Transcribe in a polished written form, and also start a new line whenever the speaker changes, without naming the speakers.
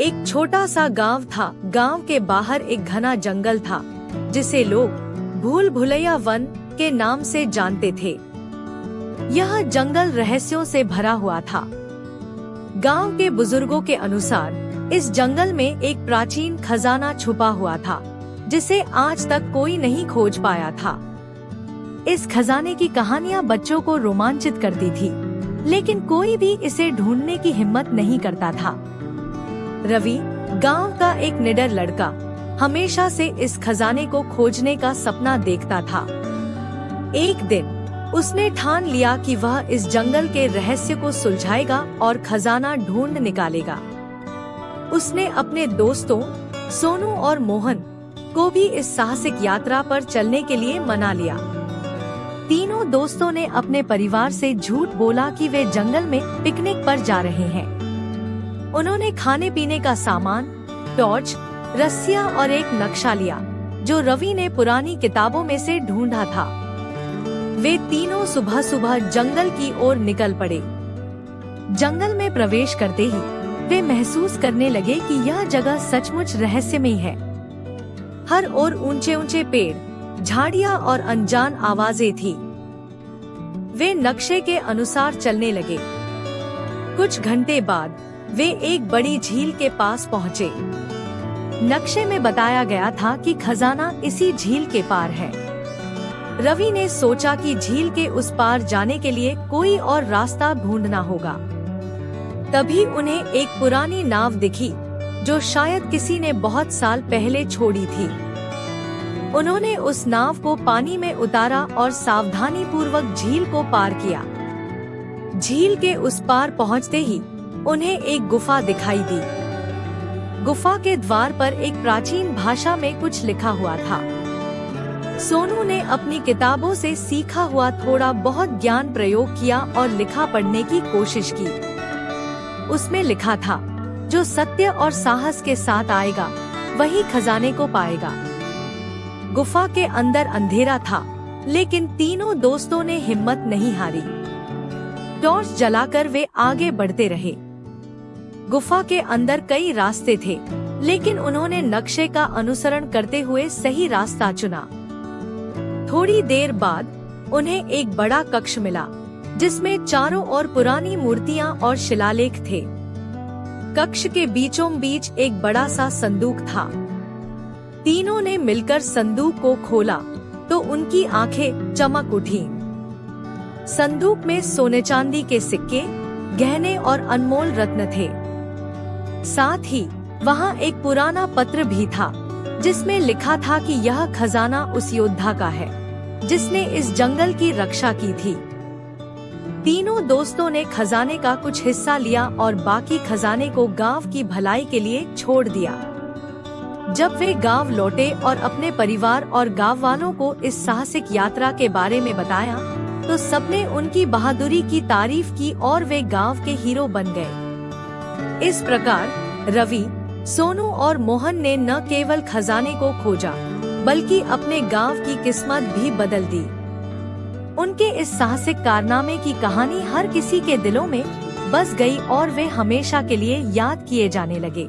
एक छोटा सा गांव था। गांव के बाहर एक घना जंगल था जिसे लोग भूल भुलैया वन के नाम से जानते थे। यह जंगल रहस्यों से भरा हुआ था। गांव के बुजुर्गों के अनुसार इस जंगल में एक प्राचीन खजाना छुपा हुआ था जिसे आज तक कोई नहीं खोज पाया था। इस खजाने की कहानियां बच्चों को रोमांचित करती थी, लेकिन कोई भी इसे ढूंढने की हिम्मत नहीं करता था। रवि, गांव का एक निडर लड़का, हमेशा से इस खजाने को खोजने का सपना देखता था। एक दिन उसने ठान लिया कि वह इस जंगल के रहस्य को सुलझाएगा और खजाना ढूंढ निकालेगा। उसने अपने दोस्तों सोनू और मोहन को भी इस साहसिक यात्रा पर चलने के लिए मना लिया। तीनों दोस्तों ने अपने परिवार से झूठ बोला कि वे जंगल में पिकनिक पर जा रहे हैं। उन्होंने खाने पीने का सामान, टॉर्च, रस्सियां और एक नक्शा लिया जो रवि ने पुरानी किताबों में से ढूंढा था। वे तीनों सुबह सुबह जंगल की ओर निकल पड़े। जंगल में प्रवेश करते ही वे महसूस करने लगे कि यह जगह सचमुच रहस्यमयी है। हर ओर ऊंचे ऊंचे पेड़, झाड़ियां और अनजान आवाजें थी। वे नक्शे के अनुसार चलने लगे। कुछ घंटे बाद वे एक बड़ी झील के पास पहुँचे। नक्शे में बताया गया था कि खजाना इसी झील के पार है। रवि ने सोचा कि झील के उस पार जाने के लिए कोई और रास्ता ढूंढना होगा। तभी उन्हें एक पुरानी नाव दिखी जो शायद किसी ने बहुत साल पहले छोड़ी थी। उन्होंने उस नाव को पानी में उतारा और सावधानी पूर्वक झील को पार किया। झील के उस पार पहुंचते ही उन्हें एक गुफा दिखाई दी। गुफा के द्वार पर एक प्राचीन भाषा में कुछ लिखा हुआ था। सोनू ने अपनी किताबों से सीखा हुआ थोड़ा बहुत ज्ञान प्रयोग किया और लिखा पढ़ने की कोशिश की। उसमें लिखा था, जो सत्य और साहस के साथ आएगा वही खजाने को पाएगा। गुफा के अंदर अंधेरा था, लेकिन तीनों दोस्तों ने हिम्मत नहीं हारी। टॉर्च जलाकर वे आगे बढ़ते रहे। गुफा के अंदर कई रास्ते थे, लेकिन उन्होंने नक्शे का अनुसरण करते हुए सही रास्ता चुना। थोड़ी देर बाद उन्हें एक बड़ा कक्ष मिला जिसमें चारों ओर पुरानी मूर्तियां और शिलालेख थे। कक्ष के बीचों बीच एक बड़ा सा संदूक था। तीनों ने मिलकर संदूक को खोला तो उनकी आंखें चमक उठी। संदूक में सोने चांदी के सिक्के, गहने और अनमोल रत्न थे। साथ ही वहां एक पुराना पत्र भी था जिसमें लिखा था कि यह खजाना उस योद्धा का है जिसने इस जंगल की रक्षा की थी। तीनों दोस्तों ने खजाने का कुछ हिस्सा लिया और बाकी खजाने को गांव की भलाई के लिए छोड़ दिया। जब वे गांव लौटे और अपने परिवार और गांव वालों को इस साहसिक यात्रा के बारे में बताया तो सबने उनकी बहादुरी की तारीफ की और वे गांव के हीरो बन गए। इस प्रकार रवि, सोनू और मोहन ने न केवल खजाने को खोजा बल्कि अपने गांव की किस्मत भी बदल दी। उनके इस साहसिक कारनामे की कहानी हर किसी के दिलों में बस गई और वे हमेशा के लिए याद किए जाने लगे।